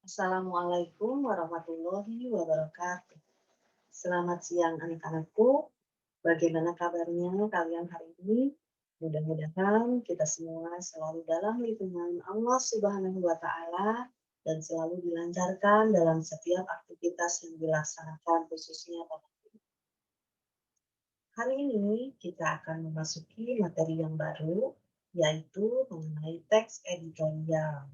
Assalamualaikum warahmatullahi wabarakatuh. Selamat siang anak-anakku. Bagaimana kabarnya kalian hari ini? Mudah-mudahan kita semua selalu dalam lindungan Allah Subhanahu wa Ta'ala dan selalu dilancarkan dalam setiap aktivitas yang dilaksanakan, khususnya pada hari ini kita akan memasuki materi yang baru, yaitu mengenai teks editorial.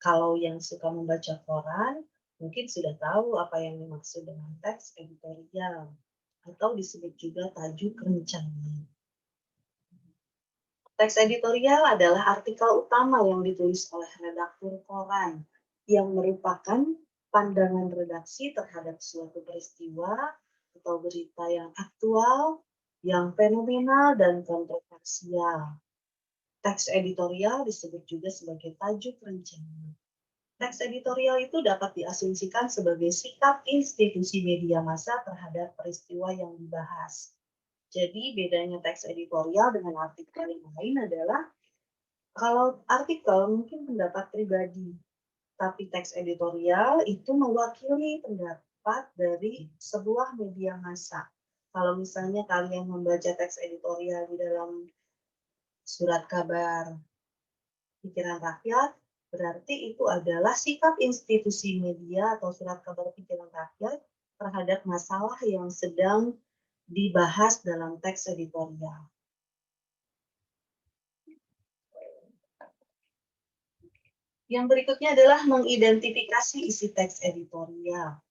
Kalau yang suka membaca koran, mungkin sudah tahu apa yang dimaksud dengan teks editorial, atau disebut juga tajuk rencana. Teks editorial adalah artikel utama yang ditulis oleh redaktur koran, yang merupakan pandangan redaksi terhadap suatu peristiwa atau berita yang aktual, yang fenomenal dan kontroversial. Teks editorial disebut juga sebagai tajuk rencana. Teks editorial itu dapat diasumsikan sebagai sikap institusi media massa terhadap peristiwa yang dibahas. Jadi bedanya teks editorial dengan artikel yang lain adalah kalau artikel mungkin pendapat pribadi, tapi teks editorial itu mewakili pendapat dari sebuah media massa. Kalau misalnya kalian membaca teks editorial di dalam surat kabar Pikiran Rakyat, berarti itu adalah sikap institusi media atau surat kabar Pikiran Rakyat terhadap masalah yang sedang dibahas dalam teks editorial. Yang berikutnya adalah mengidentifikasi isi teks editorial.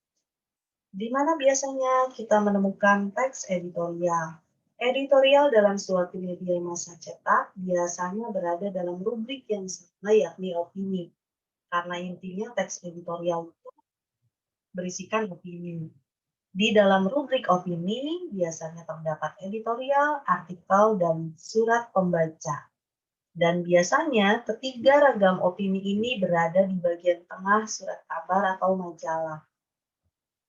Di mana biasanya kita menemukan teks editorial? Editorial dalam suatu media massa cetak biasanya berada dalam rubrik yang sama, yakni opini. Karena intinya teks editorial itu berisikan opini. Di dalam rubrik opini biasanya terdapat editorial, artikel, dan surat pembaca. Dan biasanya ketiga ragam opini ini berada di bagian tengah surat kabar atau majalah.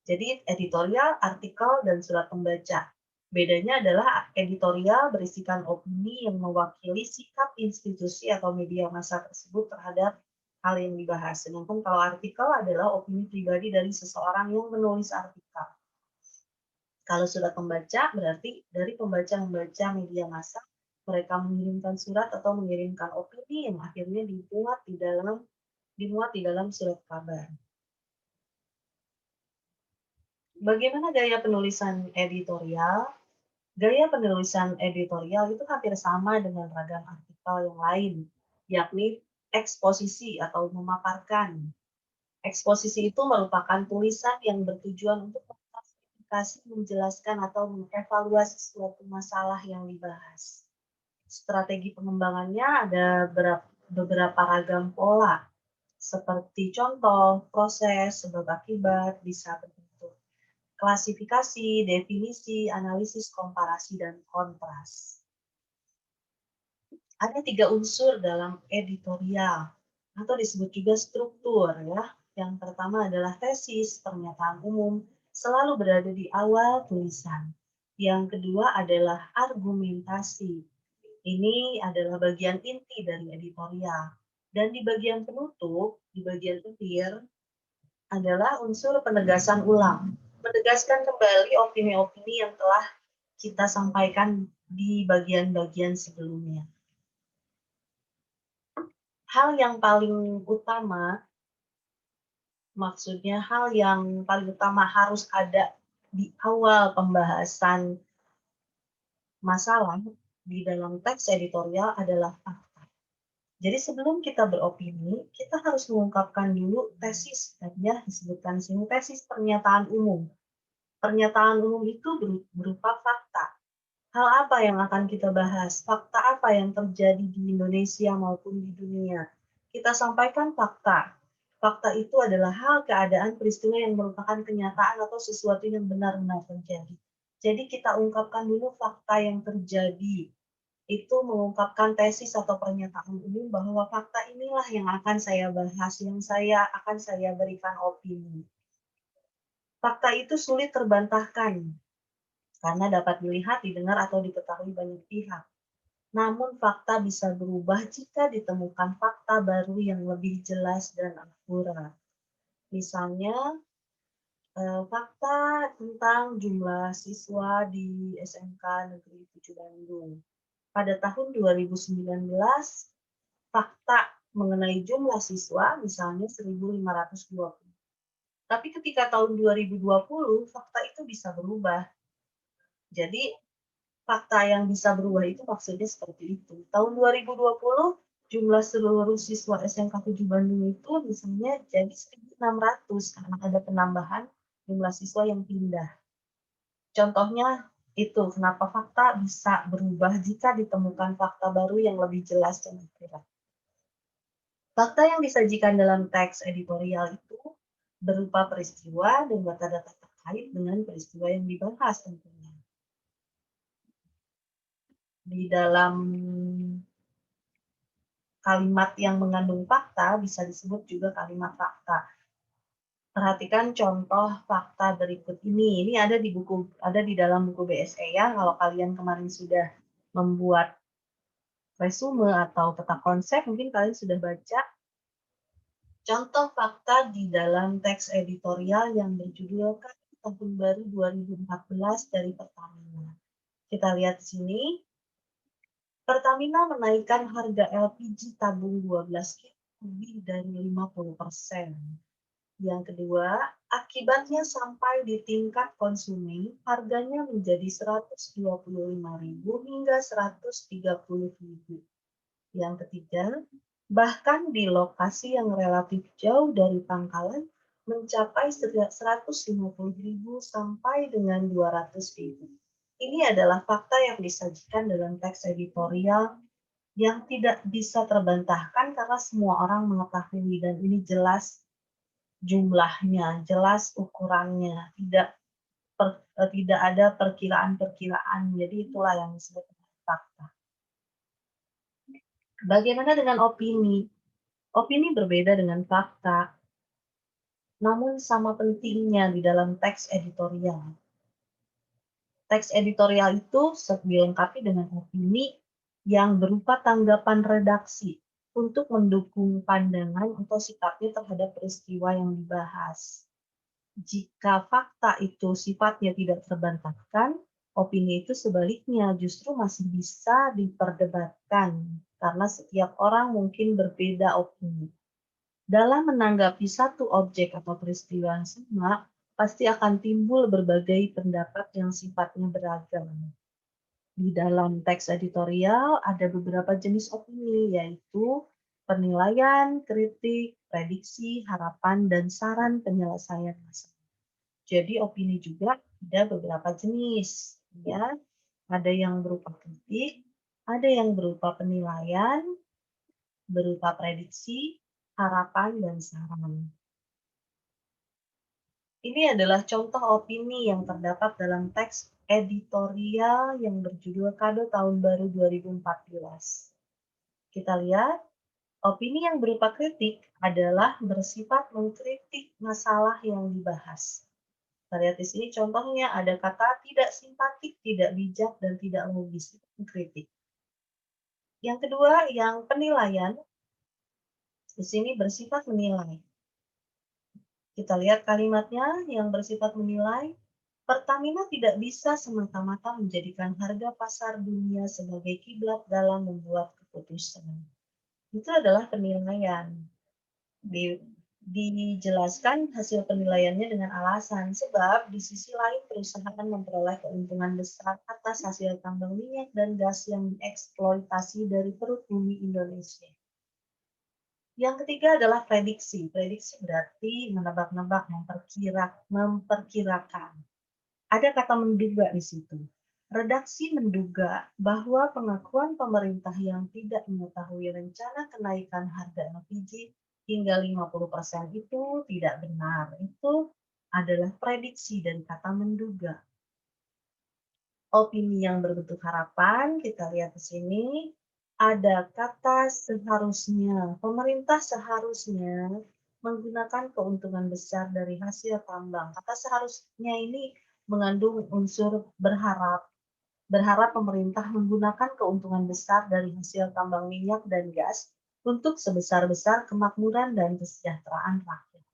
Jadi editorial, artikel, dan surat pembaca. Bedanya adalah editorial berisikan opini yang mewakili sikap institusi atau media massa tersebut terhadap hal yang dibahas. Sedangkan kalau artikel adalah opini pribadi dari seseorang yang menulis artikel. Kalau surat pembaca berarti dari pembaca membaca media massa, mereka mengirimkan surat atau mengirimkan opini yang akhirnya dimuat di dalam surat kabar. Bagaimana gaya penulisan editorial? Gaya penulisan editorial itu hampir sama dengan ragam artikel yang lain, yakni eksposisi atau memaparkan. Eksposisi itu merupakan tulisan yang bertujuan untuk mengklasifikasi, menjelaskan, atau mengevaluasi suatu masalah yang dibahas. Strategi pengembangannya ada beberapa ragam pola, seperti contoh, proses, sebab akibat, bisa berbentuk klasifikasi, definisi, analisis, komparasi, dan kontras. Ada 3 unsur dalam editorial, atau disebut juga struktur ya. Yang pertama adalah tesis, pernyataan umum, selalu berada di awal tulisan. Yang kedua adalah argumentasi. Ini adalah bagian inti dari editorial. Dan di bagian penutup, di bagian akhir, adalah unsur penegasan ulang. Menegaskan kembali opini-opini yang telah kita sampaikan di bagian-bagian sebelumnya. Hal yang paling utama, maksudnya hal yang paling utama harus ada di awal pembahasan masalah di dalam teks editorial adalah fakta. Jadi sebelum kita beropini, kita harus mengungkapkan dulu tesis, ya disebutkan sini tesis pernyataan umum. Pernyataan umum itu berupa fakta. Hal apa yang akan kita bahas? Fakta apa yang terjadi di Indonesia maupun di dunia? Kita sampaikan fakta. Fakta itu adalah hal, keadaan, peristiwa yang merupakan kenyataan atau sesuatu yang benar-benar terjadi. Jadi kita ungkapkan dulu fakta yang terjadi. Itu mengungkapkan tesis atau pernyataan umum bahwa fakta inilah yang akan saya bahas, yang akan saya berikan opini. Fakta itu sulit terbantahkan karena dapat dilihat, didengar, atau diketahui banyak pihak. Namun fakta bisa berubah jika ditemukan fakta baru yang lebih jelas dan akurat. Misalnya, fakta tentang jumlah siswa di SMK Negeri 7 Bandung. Pada tahun 2019, fakta mengenai jumlah siswa misalnya 1.520. Tapi ketika tahun 2020, fakta itu bisa berubah. Jadi fakta yang bisa berubah itu maksudnya seperti itu. Tahun 2020, jumlah seluruh siswa SMK 7 Bandung itu misalnya jadi 1.600 karena ada penambahan jumlah siswa yang pindah. Contohnya itu kenapa fakta bisa berubah jika ditemukan fakta baru yang lebih jelas dan akurat. Fakta yang disajikan dalam teks editorial itu berupa peristiwa dan data-data terkait dengan peristiwa yang dibahas tentunya. Di dalam kalimat yang mengandung fakta bisa disebut juga kalimat fakta. Perhatikan contoh fakta berikut ini. Ini ada di dalam buku BSE ya. Kalau kalian kemarin sudah membuat resume atau peta konsep, mungkin kalian sudah baca contoh fakta di dalam teks editorial yang berjudulkan Tahun Baru 2014 dari Pertamina. Kita lihat di sini. Pertamina menaikkan harga LPG tabung 12 kg lebih dari 50%. Yang kedua, akibatnya sampai di tingkat konsumen, harganya menjadi Rp125.000 hingga Rp130.000. Yang ketiga, bahkan di lokasi yang relatif jauh dari pangkalan, mencapai Rp150.000 sampai dengan Rp200.000. Ini adalah fakta yang disajikan dalam teks editorial yang tidak bisa terbantahkan karena semua orang mengetahui dan ini jelas jumlahnya, jelas ukurannya, tidak ada perkiraan-perkiraan. Jadi itulah yang disebut fakta. Bagaimana dengan opini? Opini berbeda dengan fakta, namun sama pentingnya di dalam teks editorial. Teks editorial itu dilengkapi dengan opini yang berupa tanggapan redaksi untuk mendukung pandangan atau sikapnya terhadap peristiwa yang dibahas. Jika fakta itu sifatnya tidak terbantahkan, opini itu sebaliknya justru masih bisa diperdebatkan karena setiap orang mungkin berbeda opini. Dalam menanggapi satu objek atau peristiwa yang sama, pasti akan timbul berbagai pendapat yang sifatnya beragam. Di dalam teks editorial ada beberapa jenis opini, yaitu penilaian, kritik, prediksi, harapan, dan saran penyelesaian masalah. Jadi opini juga ada beberapa jenis, ya. Ada yang berupa kritik, ada yang berupa penilaian, berupa prediksi, harapan, dan saran. Ini adalah contoh opini yang terdapat dalam teks editorial yang berjudul Kado Tahun Baru 2014. Kita lihat, opini yang berupa kritik adalah bersifat mengkritik masalah yang dibahas. Kita lihat di sini contohnya ada kata tidak simpatik, tidak bijak, dan tidak logis. Itu mengkritik. Yang kedua, yang penilaian, di sini bersifat menilai. Kita lihat kalimatnya yang bersifat menilai. Pertamina tidak bisa semata-mata menjadikan harga pasar dunia sebagai kiblat dalam membuat keputusan. Itu adalah penilaian. Dijelaskan hasil penilaiannya dengan alasan, sebab di sisi lain perusahaan memperoleh keuntungan besar atas hasil tambang minyak dan gas yang dieksploitasi dari perut bumi Indonesia. Yang ketiga adalah prediksi. Prediksi berarti menebak-nebak, memperkirakan. Ada kata menduga di situ. Redaksi menduga bahwa pengakuan pemerintah yang tidak mengetahui rencana kenaikan harga LPG hingga 50% itu tidak benar. Itu adalah prediksi dan kata menduga. Opini yang berbentuk harapan, kita lihat di sini, ada kata seharusnya. Pemerintah seharusnya menggunakan keuntungan besar dari hasil tambang. Kata seharusnya ini mengandung unsur berharap. berharap pemerintah menggunakan keuntungan besar dari hasil tambang minyak dan gas untuk sebesar-besar kemakmuran dan kesejahteraan rakyat.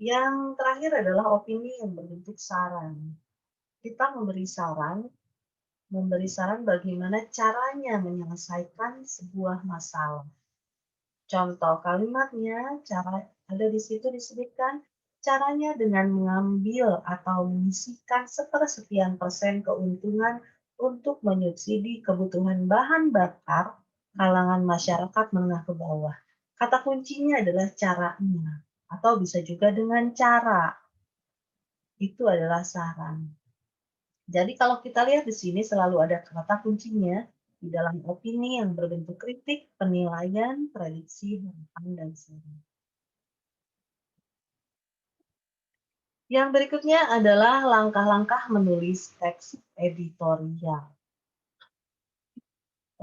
Yang terakhir adalah opini yang berbentuk saran. Kita memberi saran bagaimana caranya menyelesaikan sebuah masalah. Contoh kalimatnya, cara ada di situ disebutkan caranya dengan mengambil atau menyisihkan sepersekian persen keuntungan untuk menyubsidi kebutuhan bahan bakar kalangan masyarakat menengah ke bawah. Kata kuncinya adalah caranya, atau bisa juga dengan cara. Itu adalah saran. Jadi kalau kita lihat di sini selalu ada kata kuncinya di dalam opini yang berbentuk kritik, penilaian, prediksi, harapan, dan saran. Yang berikutnya adalah langkah-langkah menulis teks editorial.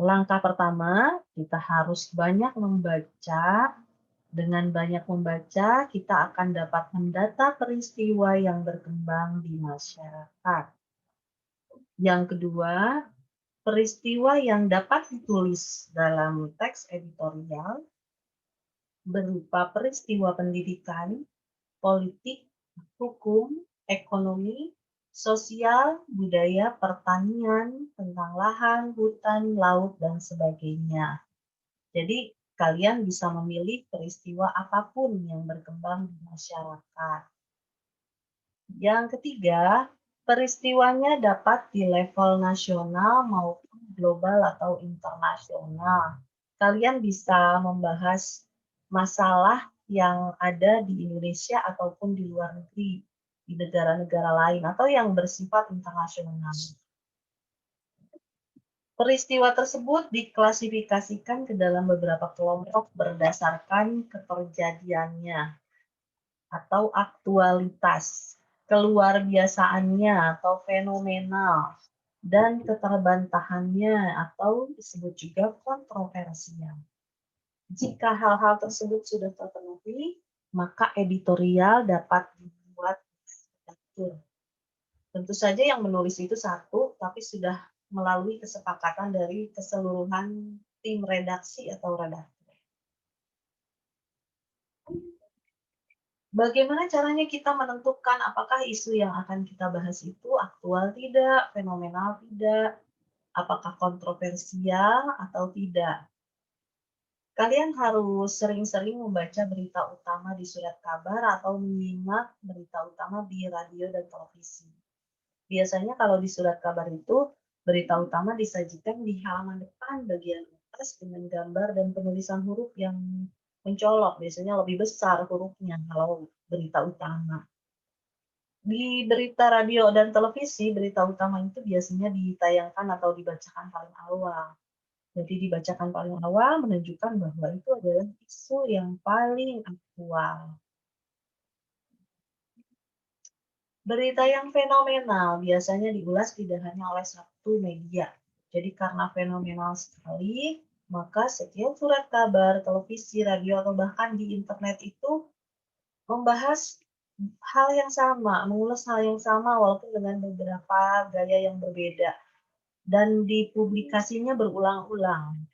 Langkah pertama, kita harus banyak membaca. Dengan banyak membaca, kita akan dapat mendata peristiwa yang berkembang di masyarakat. Yang kedua, peristiwa yang dapat ditulis dalam teks editorial berupa peristiwa pendidikan, politik, hukum, ekonomi, sosial, budaya, pertanian, tentang lahan, hutan, laut, dan sebagainya. Jadi, kalian bisa memilih peristiwa apapun yang berkembang di masyarakat. Yang ketiga, peristiwanya dapat di level nasional maupun global atau internasional. Kalian bisa membahas masalah yang ada di Indonesia ataupun di luar negeri, di negara-negara lain, atau yang bersifat internasional. Peristiwa tersebut diklasifikasikan ke dalam beberapa kelompok berdasarkan keterjadiannya atau aktualitas, keluar biasaannya atau fenomenal, dan keterbantahannya atau disebut juga kontroversial. Jika hal-hal tersebut sudah terpenuhi, maka editorial dapat dibuat teratur. Tentu saja yang menulis itu satu, tapi sudah melalui kesepakatan dari keseluruhan tim redaksi atau redaktur. Bagaimana caranya kita menentukan apakah isu yang akan kita bahas itu aktual tidak, fenomenal tidak, apakah kontroversial atau tidak? Kalian harus sering-sering membaca berita utama di surat kabar atau menyimak berita utama di radio dan televisi. Biasanya kalau di surat kabar itu, berita utama disajikan di halaman depan bagian atas dengan gambar dan penulisan huruf yang mencolok, biasanya lebih besar hurufnya kalau berita utama. Di berita radio dan televisi, berita utama itu biasanya ditayangkan atau dibacakan paling awal. Jadi dibacakan paling awal menunjukkan bahwa itu adalah isu yang paling aktual. Berita yang fenomenal biasanya diulas tidak hanya oleh satu media. Jadi karena fenomenal sekali, maka setiap surat kabar, televisi, radio, atau bahkan di internet itu membahas hal yang sama, mengulas hal yang sama walaupun dengan beberapa gaya yang berbeda. Dan dipublikasinya berulang-ulang.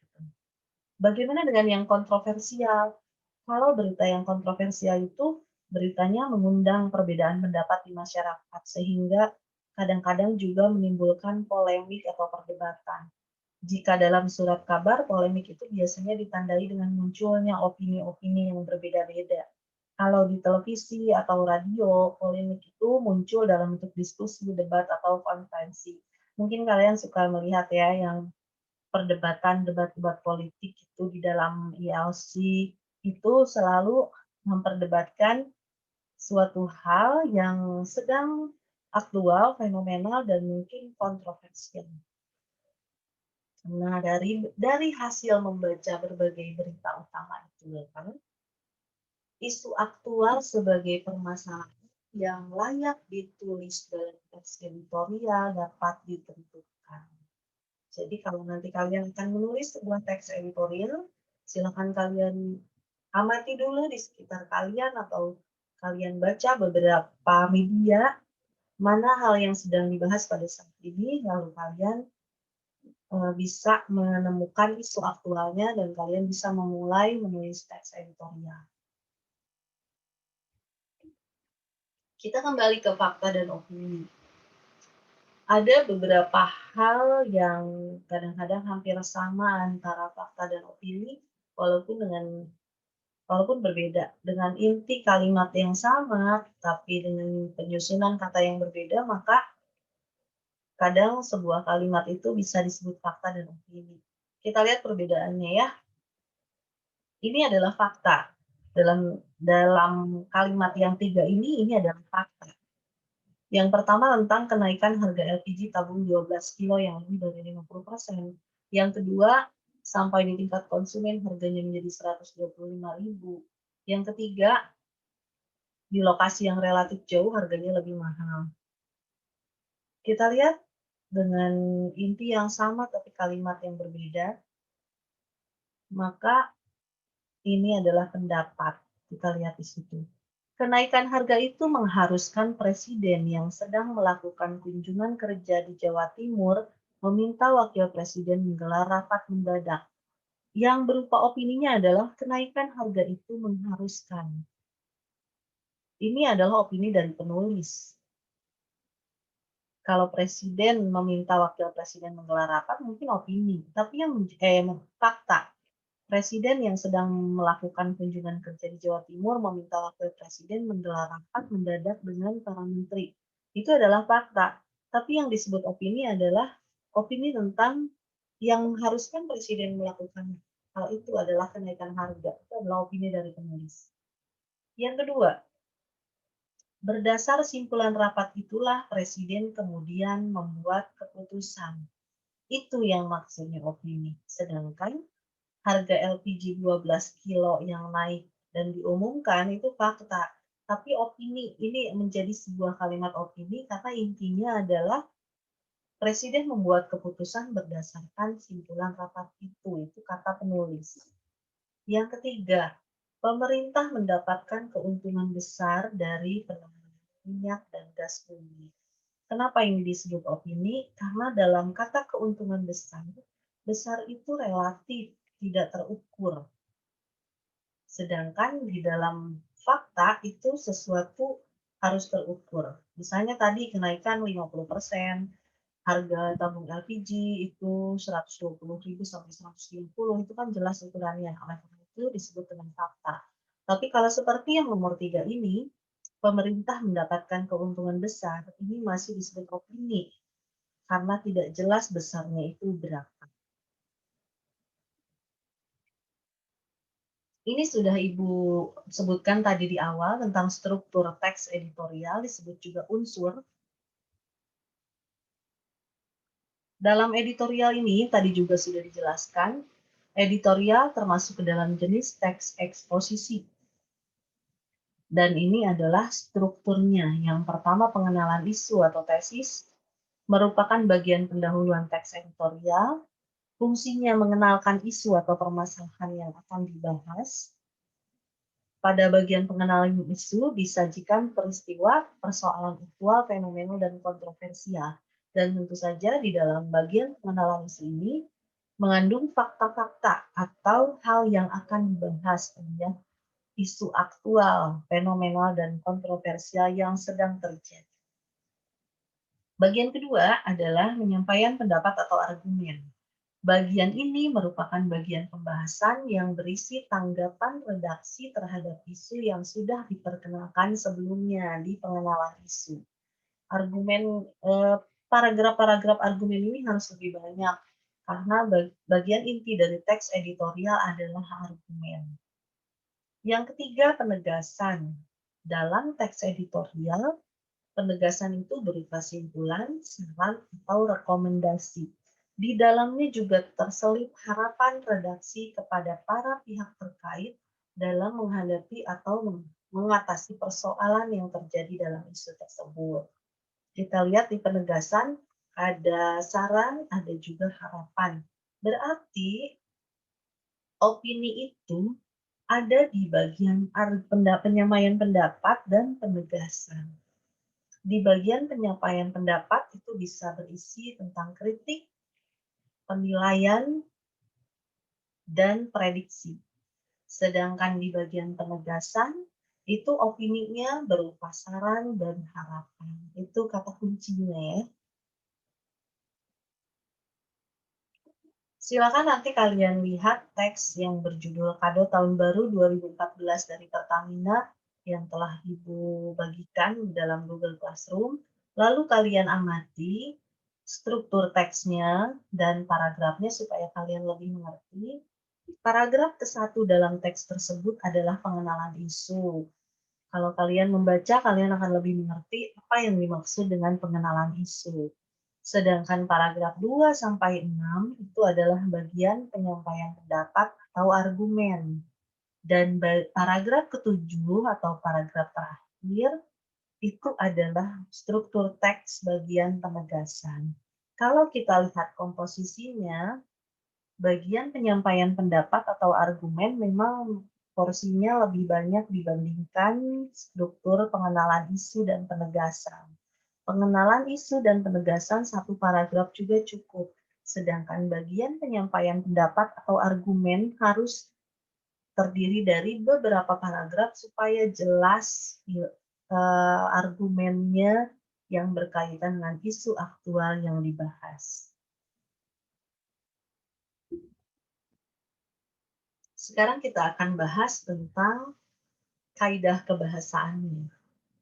Bagaimana dengan yang kontroversial? Kalau berita yang kontroversial itu beritanya mengundang perbedaan pendapat di masyarakat sehingga kadang-kadang juga menimbulkan polemik atau perdebatan. Jika dalam surat kabar, polemik itu biasanya ditandai dengan munculnya opini-opini yang berbeda-beda. Kalau di televisi atau radio, polemik itu muncul dalam bentuk diskusi, debat, atau konferensi. Mungkin kalian suka melihat ya yang perdebatan debat-debat politik itu di dalam ILC itu selalu memperdebatkan suatu hal yang sedang aktual, fenomenal, dan mungkin kontroversial. Nah, dari hasil membaca berbagai berita utama itu kan, isu aktual sebagai permasalahan yang layak ditulis dalam teks editorial dapat ditentukan. Jadi kalau nanti kalian akan menulis sebuah teks editorial, silakan kalian amati dulu di sekitar kalian atau kalian baca beberapa media mana hal yang sedang dibahas pada saat ini, lalu kalian bisa menemukan isu aktualnya dan kalian bisa memulai menulis teks editorial. Kita kembali ke fakta dan opini. Ada beberapa hal yang kadang-kadang hampir sama antara fakta dan opini, walaupun berbeda. Dengan inti kalimat yang sama, tapi dengan penyusunan kata yang berbeda, maka kadang sebuah kalimat itu bisa disebut fakta dan opini. Kita lihat perbedaannya ya. Ini adalah fakta. Dalam kalimat yang 3 ini adalah fakta. Yang pertama tentang kenaikan harga LPG tabung 12 kilo yang lebih dari 50%. Yang kedua, sampai di tingkat konsumen harganya menjadi 125.000. Yang ketiga, di lokasi yang relatif jauh harganya lebih mahal. Kita lihat dengan inti yang sama tapi kalimat yang berbeda, maka ini adalah pendapat. Kita lihat di situ. Kenaikan harga itu mengharuskan presiden yang sedang melakukan kunjungan kerja di Jawa Timur meminta wakil presiden menggelar rapat mendadak. Yang berupa opininya adalah kenaikan harga itu mengharuskan. Ini adalah opini dari penulis. Kalau presiden meminta wakil presiden menggelar rapat mungkin opini, tapi yang fakta. Presiden yang sedang melakukan kunjungan kerja di Jawa Timur meminta wakil presiden menggelar rapat mendadak dengan para menteri. Itu adalah fakta. Tapi yang disebut opini adalah opini tentang yang mengharuskan presiden melakukan hal itu adalah kenaikan harga. Itu adalah opini dari penulis. Yang kedua, berdasar simpulan rapat itulah presiden kemudian membuat keputusan. Itu yang maksudnya opini. Sedangkan harga LPG 12 kilo yang naik dan diumumkan itu fakta. Tapi opini ini menjadi sebuah kalimat opini karena intinya adalah presiden membuat keputusan berdasarkan simpulan rapat itu kata penulis. Yang ketiga, pemerintah mendapatkan keuntungan besar dari penambangan minyak dan gas bumi. Kenapa ini disebut opini? Karena dalam kata keuntungan besar, besar itu relatif, tidak terukur. Sedangkan di dalam fakta itu sesuatu harus terukur. Misalnya tadi kenaikan 50%, harga tabung LPG itu 120.000 sampai 150 itu kan jelas ukurannya. Oleh karena itu disebut dengan fakta. Tapi kalau seperti yang nomor 3 ini, pemerintah mendapatkan keuntungan besar, ini masih disebut opini karena tidak jelas besarnya itu berapa. Ini sudah Ibu sebutkan tadi di awal tentang struktur teks editorial, disebut juga unsur. Dalam editorial ini, tadi juga sudah dijelaskan, editorial termasuk ke dalam jenis teks eksposisi. Dan ini adalah strukturnya. Yang pertama pengenalan isu atau tesis, merupakan bagian pendahuluan teks editorial, fungsinya mengenalkan isu atau permasalahan yang akan dibahas. Pada bagian pengenalan isu disajikan peristiwa, persoalan aktual, fenomenal, dan kontroversial. Dan tentu saja di dalam bagian pengenalan isu ini mengandung fakta-fakta atau hal yang akan dibahas, ya, isu aktual, fenomenal, dan kontroversial yang sedang terjadi. Bagian kedua adalah penyampaian pendapat atau argumen. Bagian ini merupakan bagian pembahasan yang berisi tanggapan redaksi terhadap isu yang sudah diperkenalkan sebelumnya di pengenalan isu. Paragraf-paragraf argumen ini harus lebih banyak karena bagian inti dari teks editorial adalah argumen. Yang ketiga, penegasan. Dalam teks editorial, penegasan itu berupa simpulan, saran, atau rekomendasi. Di dalamnya juga terselip harapan redaksi kepada para pihak terkait dalam menghadapi atau mengatasi persoalan yang terjadi dalam isu tersebut. Kita lihat di penegasan, ada saran, ada juga harapan. Berarti opini itu ada di bagian penyampaian pendapat dan penegasan. Di bagian penyampaian pendapat itu bisa berisi tentang kritik, penilaian, dan prediksi. Sedangkan di bagian penegasan, itu opininya berupa saran dan harapan. Itu kata kuncinya ya. Silakan nanti kalian lihat teks yang berjudul Kado Tahun Baru 2014 dari Pertamina yang telah Ibu bagikan di dalam Google Classroom. Lalu kalian amati struktur teksnya dan paragrafnya supaya kalian lebih mengerti. Paragraf ke-1 dalam teks tersebut adalah pengenalan isu. Kalau kalian membaca, kalian akan lebih mengerti apa yang dimaksud dengan pengenalan isu. Sedangkan paragraf 2 sampai 6 itu adalah bagian penyampaian pendapat atau argumen. Dan paragraf ke-7 atau paragraf terakhir itu adalah struktur teks bagian penegasan. Kalau kita lihat komposisinya, bagian penyampaian pendapat atau argumen memang porsinya lebih banyak dibandingkan struktur pengenalan isu dan penegasan. Pengenalan isu dan penegasan satu paragraf juga cukup, sedangkan bagian penyampaian pendapat atau argumen harus terdiri dari beberapa paragraf supaya jelas argumennya yang berkaitan dengan isu aktual yang dibahas. Sekarang kita akan bahas tentang kaidah kebahasaannya.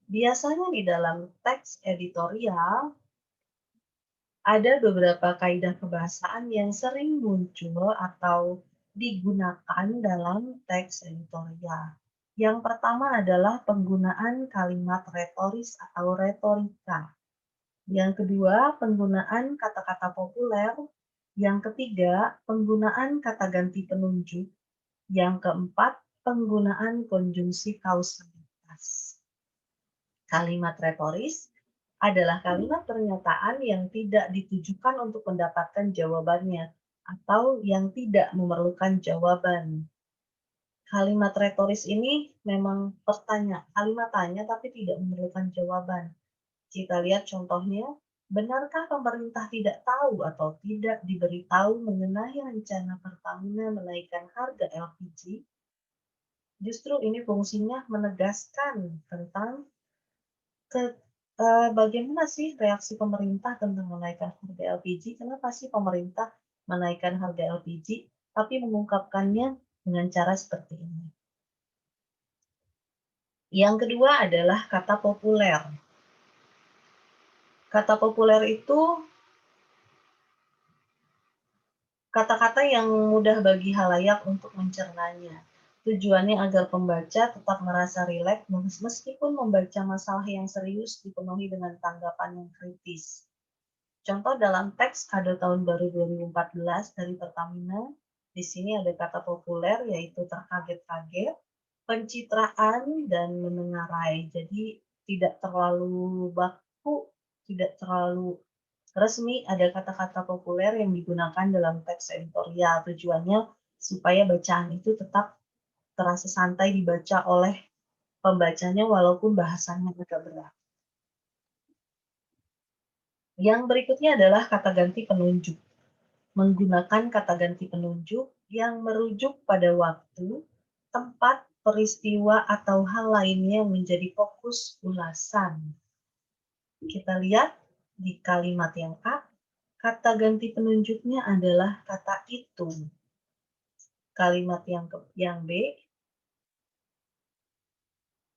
Biasanya di dalam teks editorial ada beberapa kaidah kebahasaan yang sering muncul atau digunakan dalam teks editorial. Yang pertama adalah penggunaan kalimat retoris atau retorika. Yang kedua, penggunaan kata-kata populer. Yang ketiga, penggunaan kata ganti penunjuk. Yang keempat, penggunaan konjungsi kausalitas. Kalimat retoris adalah kalimat pernyataan yang tidak ditujukan untuk mendapatkan jawabannya atau yang tidak memerlukan jawaban. Kalimat retoris ini memang kalimat tanya tapi tidak memerlukan jawaban. Kita lihat contohnya, benarkah pemerintah tidak tahu atau tidak diberitahu mengenai rencana Pertamina menaikkan harga LPG? Justru ini fungsinya menegaskan tentang bagaimana sih reaksi pemerintah tentang menaikkan harga LPG? Kenapa sih pemerintah menaikkan harga LPG, tapi mengungkapkannya dengan cara seperti ini? Yang kedua adalah kata populer. Kata populer itu kata-kata yang mudah bagi halayak untuk mencernanya. Tujuannya agar pembaca tetap merasa rileks meskipun membaca masalah yang serius dipenuhi dengan tanggapan yang kritis. Contoh dalam teks Kado Tahun Baru 2014 dari Pertamina, di sini ada kata populer yaitu terkaget-kaget, pencitraan, dan menengarai. Jadi tidak terlalu baku, tidak terlalu resmi, ada kata-kata populer yang digunakan dalam teks editorial. Tujuannya supaya bacaan itu tetap terasa santai dibaca oleh pembacanya walaupun bahasanya agak berat. Yang berikutnya adalah kata ganti penunjuk. Menggunakan kata ganti penunjuk yang merujuk pada waktu, tempat, peristiwa, atau hal lainnya yang menjadi fokus ulasan. Kita lihat di kalimat yang A, kata ganti penunjuknya adalah kata itu. Kalimat yang B,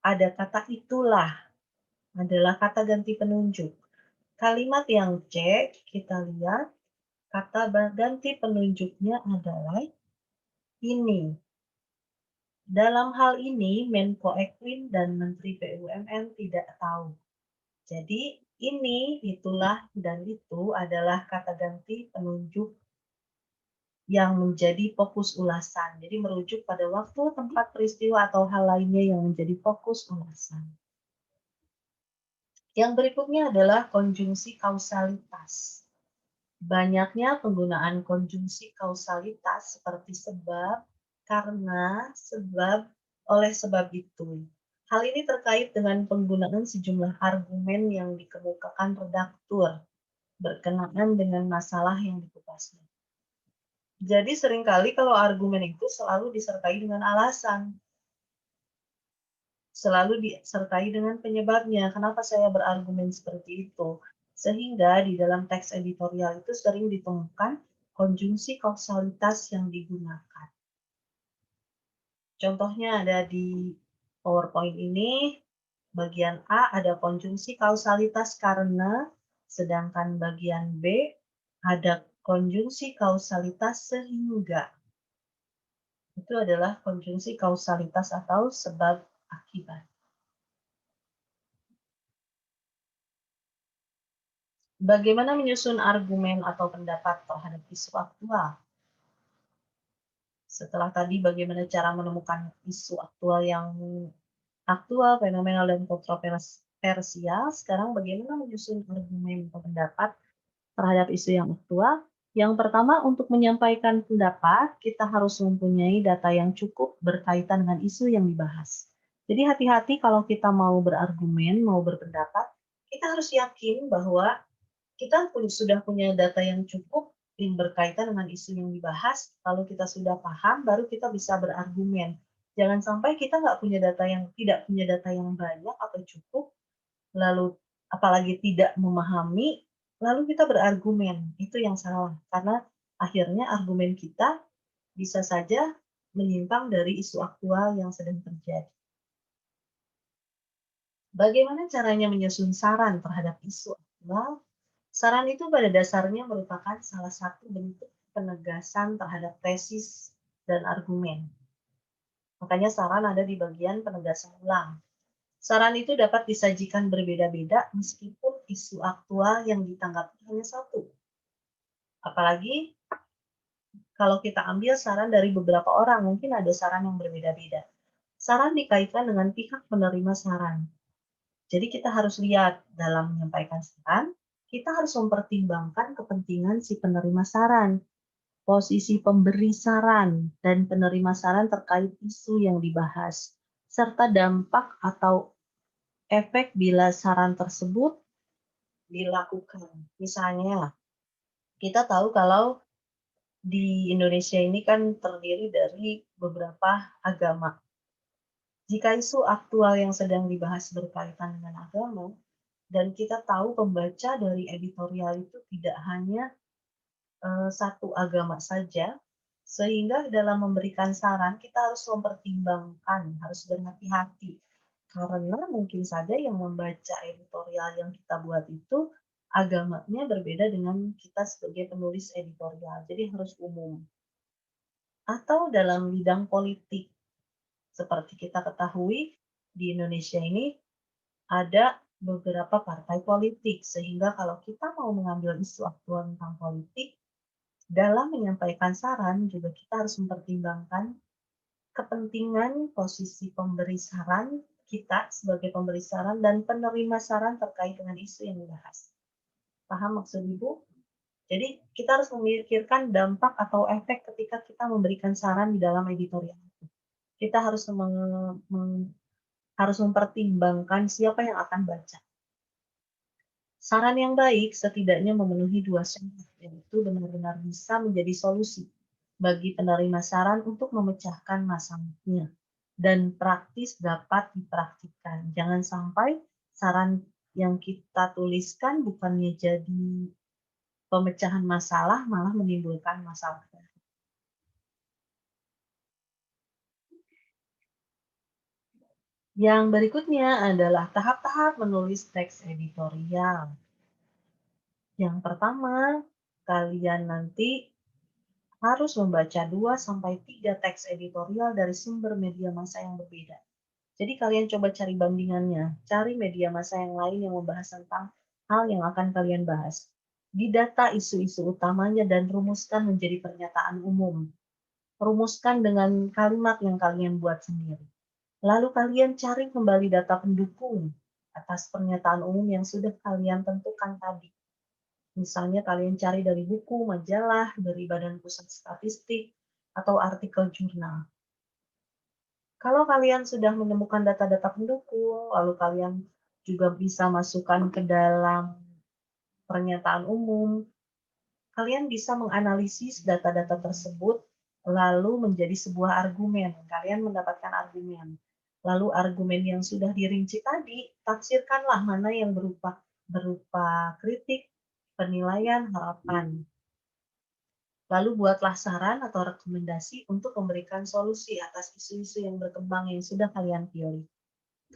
ada kata itulah, adalah kata ganti penunjuk. Kalimat yang C, kita lihat, kata ganti penunjuknya adalah ini. Dalam hal ini, Menko Ekwin dan Menteri BUMN tidak tahu. Jadi, ini, itulah, dan itu adalah kata ganti penunjuk yang menjadi fokus ulasan. Jadi, merujuk pada waktu, tempat, peristiwa, atau hal lainnya yang menjadi fokus ulasan. Yang berikutnya adalah konjungsi kausalitas. Banyaknya penggunaan konjungsi kausalitas seperti sebab, karena, sebab, oleh sebab itu. Hal ini terkait dengan penggunaan sejumlah argumen yang dikemukakan redaktur berkenaan dengan masalah yang dikupasnya. Jadi seringkali kalau argumen itu selalu disertai dengan alasan, selalu disertai dengan penyebabnya, kenapa saya berargumen seperti itu. Sehingga di dalam teks editorial itu sering ditemukan konjungsi kausalitas yang digunakan. Contohnya ada di PowerPoint ini, bagian A ada konjungsi kausalitas karena, sedangkan bagian B ada konjungsi kausalitas sehingga. Itu adalah konjungsi kausalitas atau sebab akibat. Bagaimana menyusun argumen atau pendapat terhadap isu aktual? Setelah tadi bagaimana cara menemukan isu aktual yang aktual, fenomenal, dan kontroversial, sekarang bagaimana menyusun argumen atau pendapat terhadap isu yang aktual? Yang pertama, untuk menyampaikan pendapat, kita harus mempunyai data yang cukup berkaitan dengan isu yang dibahas. Jadi hati-hati kalau kita mau berargumen, mau berpendapat, kita harus yakin bahwa kita sudah punya data yang cukup yang berkaitan dengan isu yang dibahas, lalu kita sudah paham, baru kita bisa berargumen. Jangan sampai kita tidak punya data yang banyak atau cukup, lalu apalagi tidak memahami, lalu kita berargumen. Itu yang salah, karena akhirnya argumen kita bisa saja menyimpang dari isu aktual yang sedang terjadi. Bagaimana caranya menyusun saran terhadap isu aktual? Saran itu pada dasarnya merupakan salah satu bentuk penegasan terhadap tesis dan argumen. Makanya saran ada di bagian penegasan ulang. Saran itu dapat disajikan berbeda-beda meskipun isu aktual yang ditanggapi hanya satu. Apalagi kalau kita ambil saran dari beberapa orang, mungkin ada saran yang berbeda-beda. Saran dikaitkan dengan pihak penerima saran. Jadi kita harus lihat dalam menyampaikan saran, kita harus mempertimbangkan kepentingan si penerima saran, posisi pemberi saran, dan penerima saran terkait isu yang dibahas, serta dampak atau efek bila saran tersebut dilakukan. Misalnya, kita tahu kalau di Indonesia ini kan terdiri dari beberapa agama. Jika isu aktual yang sedang dibahas berkaitan dengan agama, dan kita tahu pembaca dari editorial itu tidak hanya satu agama saja, sehingga dalam memberikan saran kita harus mempertimbangkan, harus berhati-hati. Karena mungkin saja yang membaca editorial yang kita buat itu agamanya berbeda dengan kita sebagai penulis editorial, jadi harus umum. Atau dalam bidang politik, seperti kita ketahui di Indonesia ini ada beberapa partai politik, sehingga kalau kita mau mengambil isu aktual tentang politik, dalam menyampaikan saran juga kita harus mempertimbangkan kepentingan posisi pemberi saran, kita sebagai pemberi saran dan penerima saran terkait dengan isu yang dibahas. Paham maksud Ibu? Jadi kita harus memikirkan dampak atau efek ketika kita memberikan saran di dalam editorial. Kita harus mempertimbangkan siapa yang akan baca. Saran yang baik setidaknya memenuhi dua syarat, yaitu benar-benar bisa menjadi solusi bagi penerima saran untuk memecahkan masalahnya dan praktis dapat dipraktikkan. Jangan sampai saran yang kita tuliskan bukannya jadi pemecahan masalah, malah menimbulkan masalah. Yang berikutnya adalah tahap-tahap menulis teks editorial. Yang pertama, kalian nanti harus membaca 2-3 teks editorial dari sumber media massa yang berbeda. Jadi kalian coba cari bandingannya, cari media massa yang lain yang membahas tentang hal yang akan kalian bahas. Didata isu-isu utamanya dan rumuskan menjadi pernyataan umum. Rumuskan dengan kalimat yang kalian buat sendiri. Lalu kalian cari kembali data pendukung atas pernyataan umum yang sudah kalian tentukan tadi. Misalnya kalian cari dari buku, majalah, dari Badan Pusat Statistik, atau artikel jurnal. Kalau kalian sudah menemukan data-data pendukung, lalu kalian juga bisa masukkan ke dalam pernyataan umum, kalian bisa menganalisis data-data tersebut lalu menjadi sebuah argumen. Kalian mendapatkan argumen. Lalu argumen yang sudah dirinci tadi, tafsirkanlah mana yang berupa berupa kritik, penilaian, harapan. Lalu buatlah saran atau rekomendasi untuk memberikan solusi atas isu-isu yang berkembang yang sudah kalian pilih.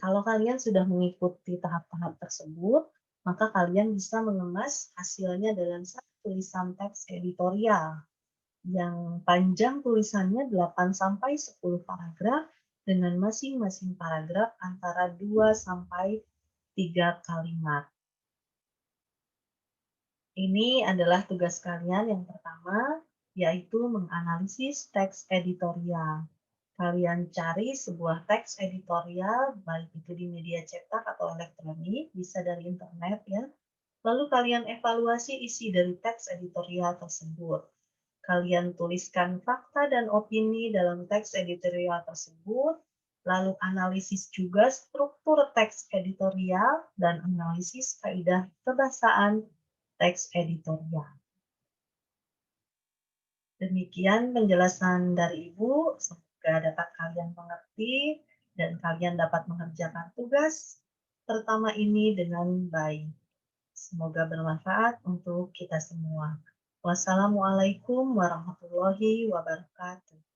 Kalau kalian sudah mengikuti tahap-tahap tersebut, maka kalian bisa mengemas hasilnya dalam satu tulisan teks editorial yang panjang tulisannya 8 sampai 10 paragraf dengan masing-masing paragraf antara 2 sampai 3 kalimat. Ini adalah tugas kalian yang pertama, yaitu menganalisis teks editorial. Kalian cari sebuah teks editorial, baik itu di media cetak atau elektronik, bisa dari internet ya. Lalu kalian evaluasi isi dari teks editorial tersebut. Kalian tuliskan fakta dan opini dalam teks editorial tersebut, lalu analisis juga struktur teks editorial dan analisis kaidah kebahasaan teks editorial. Demikian penjelasan dari Ibu, semoga dapat kalian mengerti dan kalian dapat mengerjakan tugas pertama ini dengan baik. Semoga bermanfaat untuk kita semua. Wassalamualaikum warahmatullahi wabarakatuh.